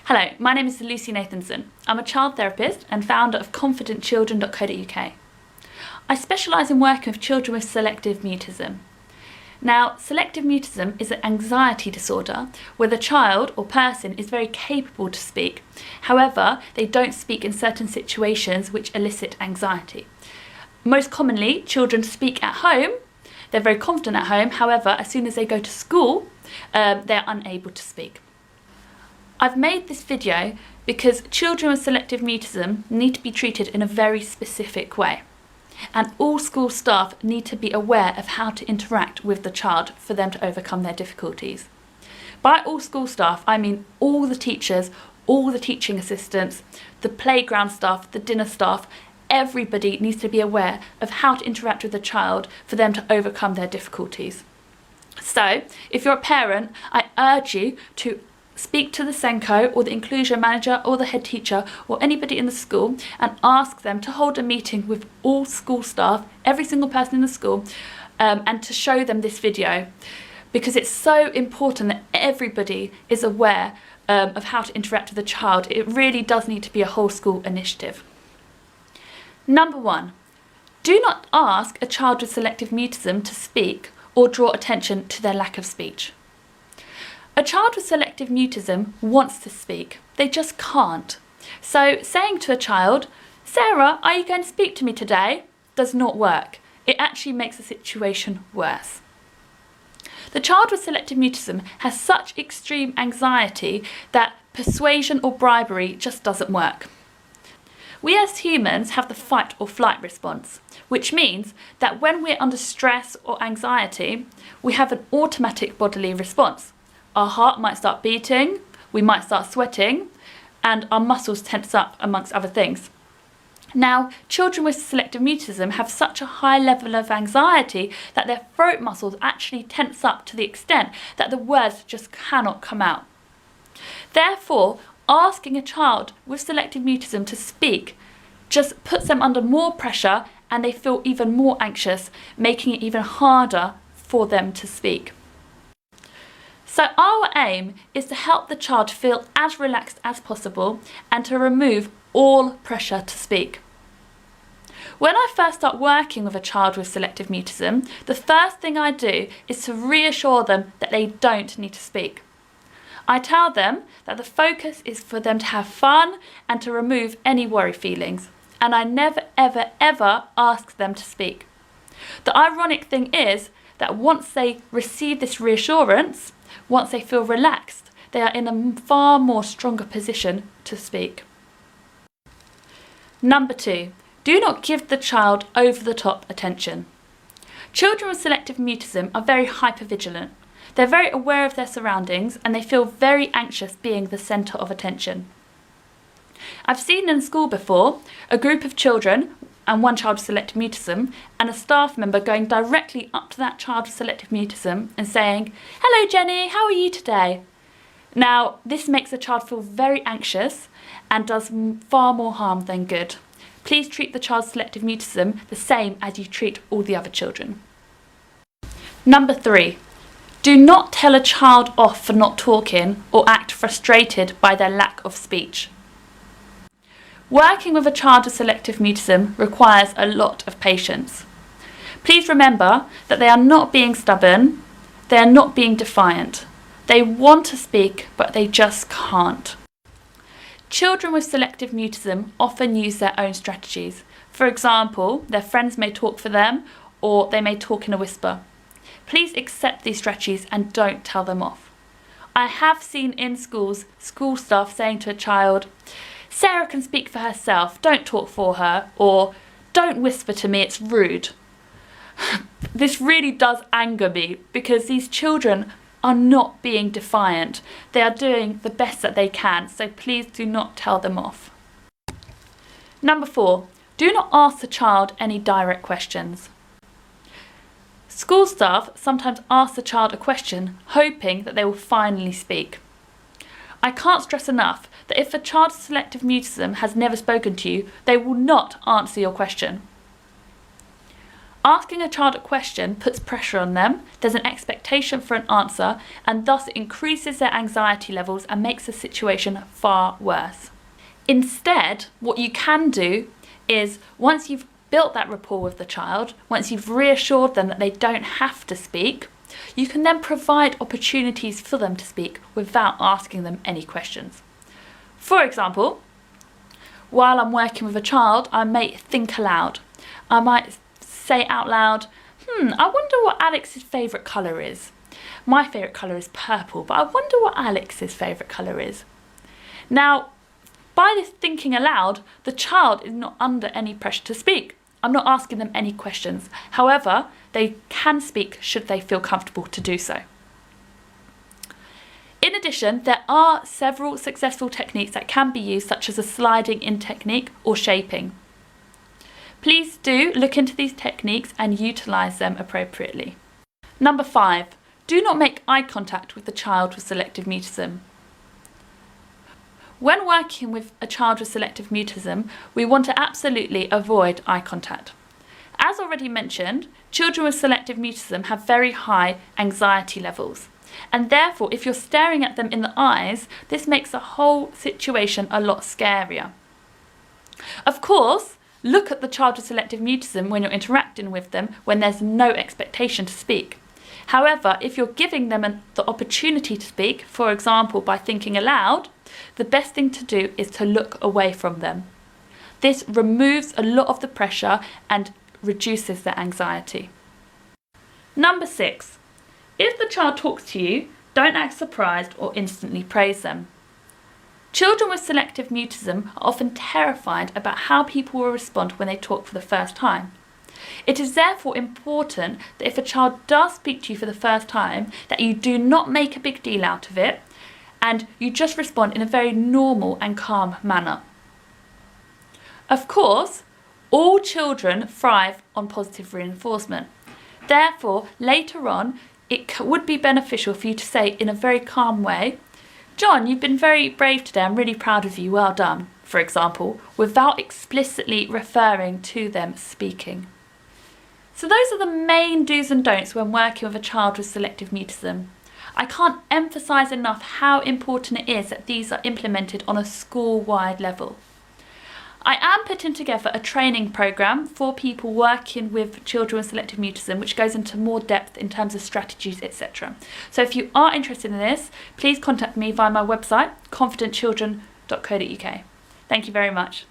Hello, my name is Lucy Nathanson. I'm a child therapist and founder of confidentchildren.co.uk. I specialise in working with children with selective mutism. Now, selective mutism is an anxiety disorder where the child or person is very capable to speak. However, they don't speak in certain situations which elicit anxiety. Most commonly, children speak at home. They're very confident at home. However, as soon as they go to school, they're unable to speak. I've made this video because children with selective mutism need to be treated in a very specific way. And all school staff need to be aware of how to interact with the child for them to overcome their difficulties. By all school staff, I mean all the teachers, all the teaching assistants, the playground staff, the dinner staff. Everybody needs to be aware of how to interact with the child for them to overcome their difficulties. So, if you're a parent, I urge you to speak to the Senko or the inclusion manager or the head teacher or anybody in the school and ask them to hold a meeting with all school staff, every single person in the school, and to show them this video, because it's so important that everybody is aware of how to interact with the child. It really does need to be a whole school initiative. Number 1, do not ask a child with selective mutism to speak or draw attention to their lack of speech. A child with selective mutism wants to speak, they just can't. So saying to a child, "Sarah, are you going to speak to me today?" does not work. It actually makes the situation worse. The child with selective mutism has such extreme anxiety that persuasion or bribery just doesn't work. We as humans have the fight or flight response, which means that when we're under stress or anxiety, we have an automatic bodily response. Our heart might start beating, we might start sweating, and our muscles tense up, amongst other things. Now, children with selective mutism have such a high level of anxiety that their throat muscles actually tense up to the extent that the words just cannot come out. Therefore, asking a child with selective mutism to speak just puts them under more pressure and they feel even more anxious, making it even harder for them to speak. So our aim is to help the child feel as relaxed as possible and to remove all pressure to speak. When I first start working with a child with selective mutism, the first thing I do is to reassure them that they don't need to speak. I tell them that the focus is for them to have fun and to remove any worry feelings, and I never ever ask them to speak. The ironic thing is that once they receive this reassurance, once they feel relaxed, they are in a far more stronger position to speak. Number 2, do not give the child over-the-top attention. Children with selective mutism are very hypervigilant. They're very aware of their surroundings and they feel very anxious being the centre of attention. I've seen in school before a group of children and one child with selective mutism and a staff member going directly up to that child with selective mutism and saying, "Hello Jenny, how are you today?" Now, this makes the child feel very anxious and does far more harm than good. Please treat the child's selective mutism the same as you treat all the other children. Number 3, do not tell a child off for not talking or act frustrated by their lack of speech. Working with a child with selective mutism requires a lot of patience. Please remember that they are not being stubborn, they are not being defiant. They want to speak, but they just can't. Children with selective mutism often use their own strategies. For example, their friends may talk for them, or they may talk in a whisper. Please accept these strategies and don't tell them off. I have seen in schools, school staff saying to a child, "Sarah can speak for herself, don't talk for her," or "Don't whisper to me, it's rude." This really does anger me because these children are not being defiant. They are doing the best that they can, so please do not tell them off. Number 4, do not ask the child any direct questions. School staff sometimes ask the child a question hoping that they will finally speak. I can't stress enough that if a child with selective mutism has never spoken to you, they will not answer your question. Asking a child a question puts pressure on them, there's an expectation for an answer, and thus it increases their anxiety levels and makes the situation far worse. Instead, what you can do is, once you've built that rapport with the child, once you've reassured them that they don't have to speak, you can then provide opportunities for them to speak without asking them any questions. For example, while I'm working with a child, I may think aloud. I might say out loud, I wonder what Alex's favourite colour is. My favourite colour is purple, but I wonder what Alex's favourite colour is. Now, by this thinking aloud, the child is not under any pressure to speak. I'm not asking them any questions. However, they can speak should they feel comfortable to do so. In addition, there are several successful techniques that can be used, such as a sliding in technique or shaping. Please do look into these techniques and utilise them appropriately. Number 5, do not make eye contact with the child with selective mutism. When working with a child with selective mutism, we want to absolutely avoid eye contact. As already mentioned, children with selective mutism have very high anxiety levels, and therefore if you're staring at them in the eyes, this makes the whole situation a lot scarier. Of course, look at the child with selective mutism when you're interacting with them when there's no expectation to speak. However, if you're giving them the opportunity to speak, for example by thinking aloud, the best thing to do is to look away from them. This removes a lot of the pressure and reduces their anxiety. Number 6, if the child talks to you, don't act surprised or instantly praise them. Children with selective mutism are often terrified about how people will respond when they talk for the first time. It is therefore important that if a child does speak to you for the first time, that you do not make a big deal out of it and you just respond in a very normal and calm manner. Of course, all children thrive on positive reinforcement. Therefore, later on, it would be beneficial for you to say in a very calm way, "John, you've been very brave today, I'm really proud of you, well done," for example, without explicitly referring to them speaking. So those are the main do's and don'ts when working with a child with selective mutism. I can't emphasise enough how important it is that these are implemented on a school-wide level. I am putting together a training programme for people working with children with selective mutism, which goes into more depth in terms of strategies, etc. So if you are interested in this, please contact me via my website, confidentchildren.co.uk. Thank you very much.